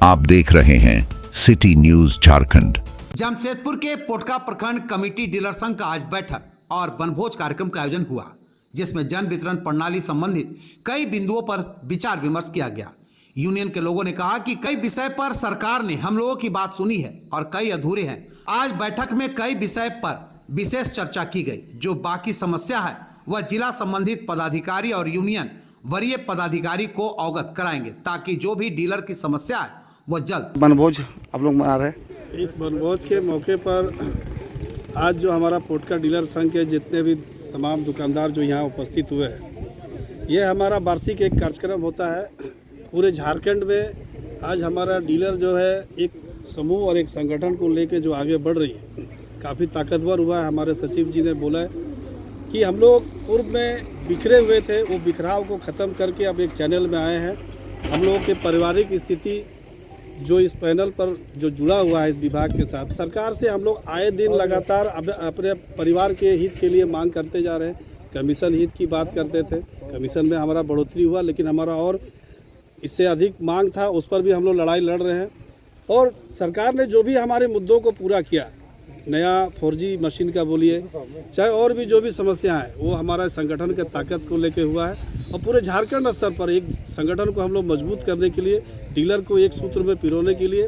आप देख रहे हैं सिटी न्यूज झारखंड। जमशेदपुर के पोटका प्रखंड कमेटी डीलर संघ का आज बैठक और वनभोज कार्यक्रम का आयोजन हुआ, जिसमें जन वितरण प्रणाली संबंधित कई बिंदुओं पर विचार विमर्श किया गया। यूनियन के लोगों ने कहा कि कई विषय पर सरकार ने हम लोगों की बात सुनी है और कई अधूरे हैं। आज बैठक में कई विषय पर विशेष चर्चा की गई। जो बाकी समस्या है वह जिला संबंधित पदाधिकारी और यूनियन वरीय पदाधिकारी को अवगत कराएंगे, ताकि जो भी डीलर की समस्या है वह जल्द। वनभोज आप लोग मना रहे हैं। इस वनभोज के मौके पर आज जो हमारा पोटका डीलर संघ के जितने भी तमाम दुकानदार जो यहाँ उपस्थित हुए हैं, ये हमारा वार्षिक एक कार्यक्रम होता है। पूरे झारखंड में आज हमारा डीलर जो है एक समूह और एक संगठन को लेके जो आगे बढ़ रही है, काफ़ी ताकतवर हुआ है। हमारे सचिव जी ने बोला है कि हम लोग पूर्व में बिखरे हुए थे, वो बिखराव को ख़त्म करके अब एक चैनल में आए हैं। हम लोगों के पारिवारिक स्थिति जो इस पैनल पर जो जुड़ा हुआ है इस विभाग के साथ, सरकार से हम लोग आए दिन लगातार अपने परिवार के हित के लिए मांग करते जा रहे हैं। कमीशन हित की बात करते थे, कमीशन में हमारा बढ़ोतरी हुआ, लेकिन हमारा और इससे अधिक मांग था, उस पर भी हम लोग लड़ाई लड़ रहे हैं। और सरकार ने जो भी हमारे मुद्दों को पूरा किया, नया 4G मशीन का बोलिए, चाहे और भी जो भी समस्या है, वो हमारा संगठन के ताकत को लेके हुआ है। और पूरे झारखंड स्तर पर एक संगठन को हम लोग मजबूत करने के लिए, डीलर को एक सूत्र में पिरोने के लिए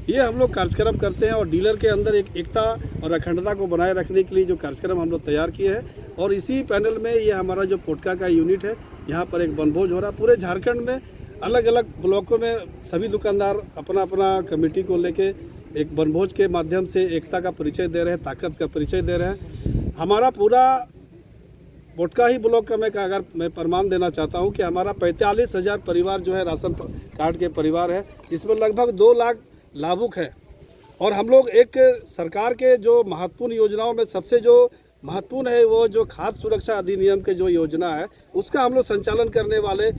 ये हम लोग कार्यक्रम करते हैं। और डीलर के अंदर एक एकता और अखंडता को बनाए रखने के लिए जो कार्यक्रम हम लोग तैयार किए हैं, और इसी पैनल में ये हमारा जो पोटका का यूनिट है, यहाँ पर एक वनभोज हो रहा है। पूरे झारखंड में अलग अलग ब्लॉकों में सभी दुकानदार अपना अपना कमेटी को लेके एक वनभोज के माध्यम से एकता का परिचय दे रहे हैं, ताकत का परिचय दे रहे हैं। हमारा पूरा पोटका ही ब्लॉक का अगर मैं प्रमाण देना चाहता हूं कि हमारा 45,000 परिवार जो है राशन कार्ड के परिवार है, जिसमें लगभग 2 लाख लाभुक है। और हम लोग एक सरकार के जो महत्वपूर्ण योजनाओं में सबसे जो महत्वपूर्ण है वो जो खाद्य सुरक्षा अधिनियम के जो योजना है, उसका हम लोग संचालन करने वाले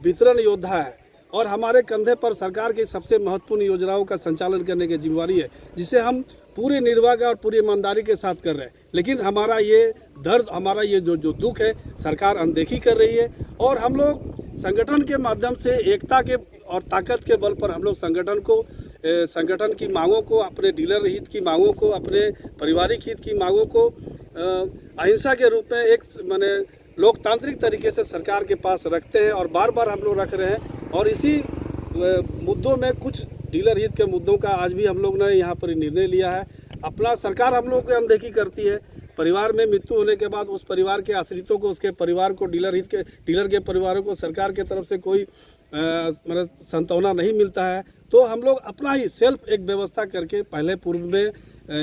वितरण योद्धा है। और हमारे कंधे पर सरकार की सबसे महत्वपूर्ण योजनाओं का संचालन करने की जिम्मेवारी है, जिसे हम पूरे निर्वाह और पूरी ईमानदारी के साथ कर रहे हैं। लेकिन हमारा ये दर्द, हमारा ये जो दुख है, सरकार अनदेखी कर रही है। और हम लोग संगठन के माध्यम से एकता के और ताकत के बल पर हम लोग संगठन की मांगों को, अपने डीलर हित की मांगों को, अपने पारिवारिक हित की मांगों को अहिंसा के रूप में एक लोकतांत्रिक तरीके से सरकार के पास रखते हैं, और बार बार हम लोग रख रहे हैं। और इसी मुद्दों में कुछ डीलर हित के मुद्दों का आज भी हम लोग ने यहाँ पर निर्णय लिया है। अपना सरकार हम लोगों की अनदेखी करती है। परिवार में मृत्यु होने के बाद उस परिवार के आश्रितों को, उसके परिवार को, डीलर के परिवारों को सरकार के तरफ से कोई मतलब सांत्वना नहीं मिलता है। तो हम लोग अपना ही सेल्फ एक व्यवस्था करके, पहले पूर्व में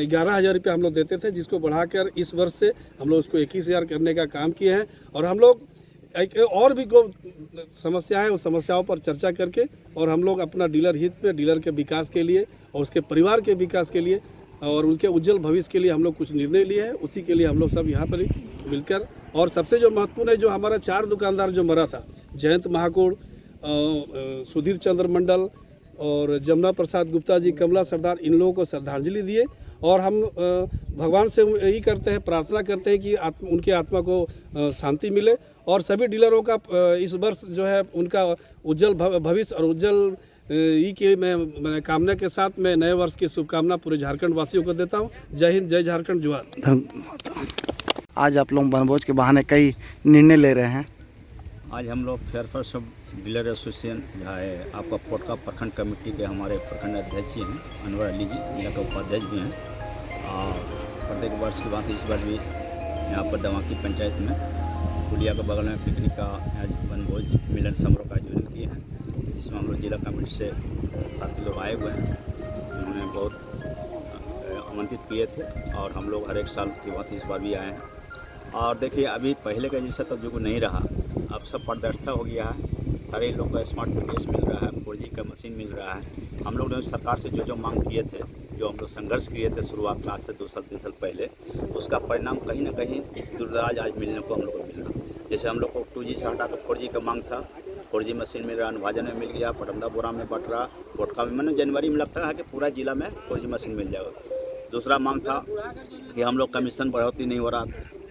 11,000 रुपये हम लोग देते थे, जिसको बढ़ाकर इस वर्ष से हम लोग उसको 21,000 करने का काम किए हैं। और हम लोग और भी जो समस्या है उस समस्याओं पर चर्चा करके, और हम लोग अपना डीलर हित में, डीलर के विकास के लिए और उसके परिवार के विकास के लिए और उनके उज्जवल भविष्य के लिए हम लोग कुछ निर्णय लिए हैं। उसी के लिए हम लोग सब यहाँ पर मिलकर, और सबसे जो महत्वपूर्ण है, जो हमारा 4 दुकानदार जो मरा था, जयंत महाकुड़, सुधीर चंद्र मंडल और जमुना प्रसाद गुप्ता जी, कमला सरदार, इन लोगों को श्रद्धांजलि दिए। और हम भगवान से यही करते हैं, प्रार्थना करते हैं कि उनकी आत्मा को शांति मिले। और सभी डीलरों का इस वर्ष जो है उनका उज्जवल भविष्य और उज्जवल के मैं कामना के साथ मैं नए वर्ष की शुभकामना पूरे झारखंड वासियों को देता हूँ। जय हिंद, जय झारखंड, जोहार। आज आप लोग वनभोज के बहाने कई निर्णय ले रहे हैं। आज हम लोग फेयरफेयर सब डीलर एसोसिएशन जहाँ है आपका पोटका प्रखंड कमेटी के हमारे प्रखंड अध्यक्ष ही हैं अनवर अली जी, जिला के उपाध्यक्ष भी हैं। और प्रत्येक वर्ष की बात इस बार भी यहाँ पर दवाकी पंचायत में पुलिया के बगल में पिकनिक का वनभोज मिलन समारोह का आयोजन किए हैं, जिसमें हम लोग जिला कमेटी से साथी लोग आए हुए हैं। उन्होंने बहुत आमंत्रित किए थे, और हम लोग हर एक साल की बात इस बार भी आए हैं। और देखिए, अभी पहले का जैसा तो युग नहीं रहा, अब सब पारदर्शिता हो गया है। सारे लोग को स्मार्ट मीडिया मिल रहा है, 4G का मशीन मिल रहा है। हम लोग ने सरकार से जो मांग किए थे, जो हम लोग संघर्ष किए थे शुरुआत में आज से 2 साल 3 साल पहले, उसका परिणाम कहीं ना कहीं दूरदराज आज मिलने को हम लोग को मिल रहा। जैसे हम लोग को 2G से हटा कर 4G का मांग था, 4G मशीन मिल रहा, अनुभाजन में मिल गया, पटमदा बोरा में बट रहा, पोटका में। मैंने जनवरी में लगता है कि पूरा जिला में 4G मशीन मिल जाएगा। दूसरा मांग था कि हम लोग कमीशन बढ़ोतरी नहीं हो रहा,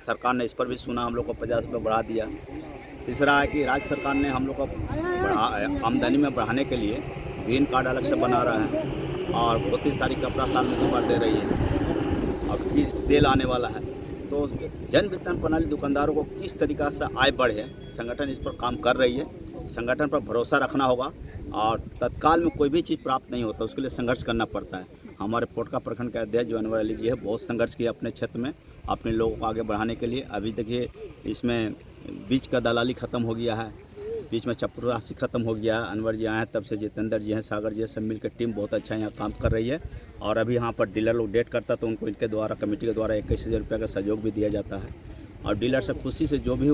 सरकार ने इस पर भी सुना, हम लोग को 50 रुपये बढ़ा दिया। तीसरा है कि राज्य सरकार ने हम लोग को आमदनी में बढ़ाने के लिए ग्रीन कार्ड अलग से बना रहा है और बहुत ही सारी कपड़ा साल में 2 बार दे रही है और फिर तेल आने वाला है। तो जन वितरण प्रणाली दुकानदारों को किस तरीक़ा से आय बढ़े, संगठन इस पर काम कर रही है। संगठन पर भरोसा रखना होगा और तत्काल में कोई भी चीज़ प्राप्त नहीं होता, उसके लिए संघर्ष करना पड़ता है। हमारे पोटका प्रखंड के अध्यक्ष जो अनवर अली जी है, बहुत संघर्ष किया अपने क्षेत्र में अपने लोगों को आगे बढ़ाने के लिए। अभी देखिए इसमें बीच का दलाली ख़त्म हो गया है, बीच में चपरासी ख़त्म हो गया है। अनवर जी आए हैं तब से जितेंद्र जी हैं, सागर जी हैं, सब मिलकर टीम बहुत अच्छा यहाँ काम कर रही है। और अभी यहाँ पर डीलर लोग डेट करता तो उनको इनके द्वारा कमेटी के द्वारा 21,000 रुपये का सहयोग भी दिया जाता है। और डीलर से खुशी से जो भी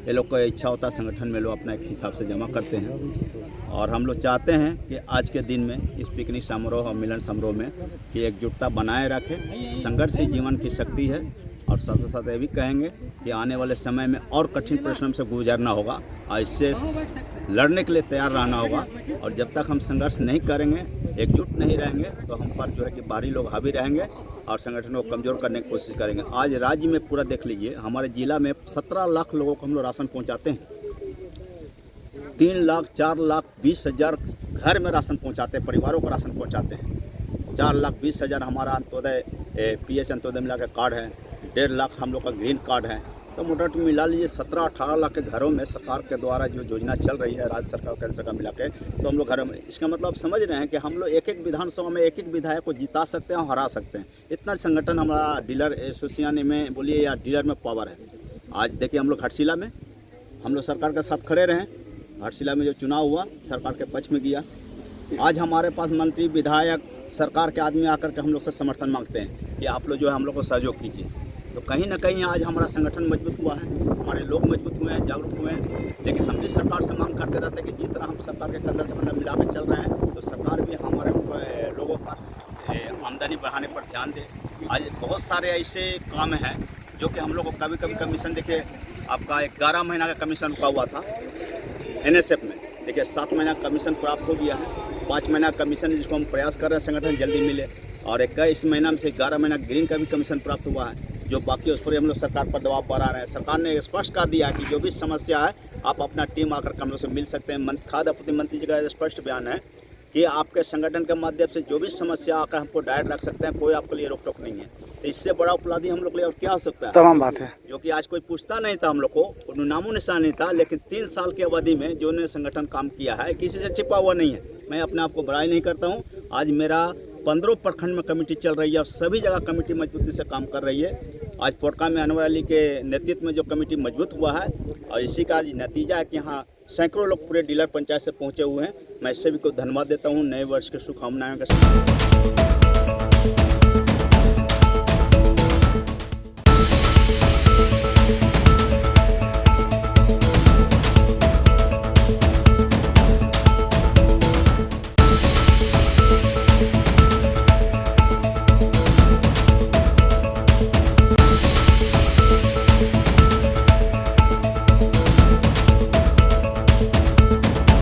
ये लोग का इच्छा होता है संगठन में लोग अपना एक हिसाब से जमा करते हैं। और हम लोग चाहते हैं कि आज के दिन में इस पिकनिक समारोह और मिलन समारोह में कि एकजुटता बनाए रखें। संघर्ष ही जीवन की शक्ति है। और साथ ही साथ ये भी कहेंगे कि आने वाले समय में और कठिन परिश्रम से गुजरना होगा और इससे लड़ने के लिए तैयार रहना होगा। और जब तक हम संघर्ष नहीं करेंगे, एकजुट नहीं रहेंगे, तो हम पर जो है कि बाहरी लोग हावी रहेंगे और संगठन को कमज़ोर करने की कोशिश करेंगे। आज राज्य में पूरा देख लीजिए, हमारे ज़िला में 17 लाख लोगों को हम लोग राशन पहुँचाते हैं। 3 लाख 4 लाख 20,000 घर में राशन पहुँचाते हैं, परिवारों को राशन पहुँचाते हैं। 4 लाख 20,000 हमारा अंत्योदय PH अंत्योदय मिला के कार्ड है, 1.5 लाख हम लोग का ग्रीन कार्ड है। तो मोटा मिला लीजिए 17-18 लाख के घरों में सरकार के द्वारा जो योजना चल रही है, राज्य सरकार केंद्र सरकार मिला के, तो हम लोग घरों में, इसका मतलब समझ रहे हैं कि हम लोग एक विधानसभा में एक विधायक को जिता सकते हैं और हरा सकते हैं। इतना संगठन हमारा डीलर एसोसिएशन में बोलिए या डीलर में पावर है। आज देखिए हम लोग घाटशिला में हम लोग सरकार के साथ खड़े रहे। घाटशिला में जो चुनाव हुआ सरकार के पक्ष में गया। आज हमारे पास मंत्री विधायक सरकार के आदमी आकर के हम लोग से समर्थन मांगते हैं कि आप लोग जो है हम लोग को सहयोग कीजिए। तो कहीं ना कहीं आज हमारा संगठन मजबूत हुआ है, हमारे लोग मजबूत हुए हैं, जागरूक हुए हैं। लेकिन हम भी सरकार से मांग करते रहते हैं कि जिस तरह हम सरकार के कंधे से कंधा मिला के चल रहे हैं, तो सरकार भी हमारे लोगों पर आमदनी बढ़ाने पर ध्यान दे। आज बहुत सारे ऐसे काम हैं जो कि हम लोग को कभी कभी कमीशन, देखिए आपका 11 महीना का कमीशन रुका हुआ था NSF में, देखिए 7 महीना कमीशन प्राप्त हो गया है। 5 महीना कमीशन जिसको हम प्रयास कर रहे हैं संगठन जल्दी मिले। और 21 महीना में से 11 महीना ग्रीन का भी कमीशन प्राप्त हुआ है। जो बाकी उस पर हम लोग सरकार पर दबाव बढ़ा रहे हैं। सरकार ने स्पष्ट कर दिया है कि जो भी समस्या है आप अपना टीम आकर हम लोग से मिल सकते हैं। खाद्य आपूर्ति मंत्री जी का स्पष्ट बयान है कि आपके संगठन के माध्यम से जो भी समस्या आकर हमको डायरेक्ट रख सकते हैं, कोई आपके लिए रोक टोक नहीं है। तो इससे बड़ा उपलब्धि हम लोग के लिए और क्या हो सकता है? तमाम बात है जो कि आज कोई पूछता नहीं था हम लोग को, नामो निशान नहीं था। लेकिन 3 साल की अवधि में जो ने संगठन काम किया है किसी से छिपा हुआ नहीं है। मैं अपने आप को बड़ाई नहीं करता हूँ। आज मेरा 15 प्रखंड में कमेटी चल रही है और सभी जगह कमेटी मजबूती से काम कर रही है। आज पोटका में अनवर अली के नेतृत्व में जो कमेटी मजबूत हुआ है और इसी का नतीजा है कि यहाँ सैकड़ों लोग पूरे डीलर पंचायत से पहुँचे हुए हैं। मैं इससे भी को धन्यवाद देता हूँ। नए वर्ष की शुभकामनाएं के साथ।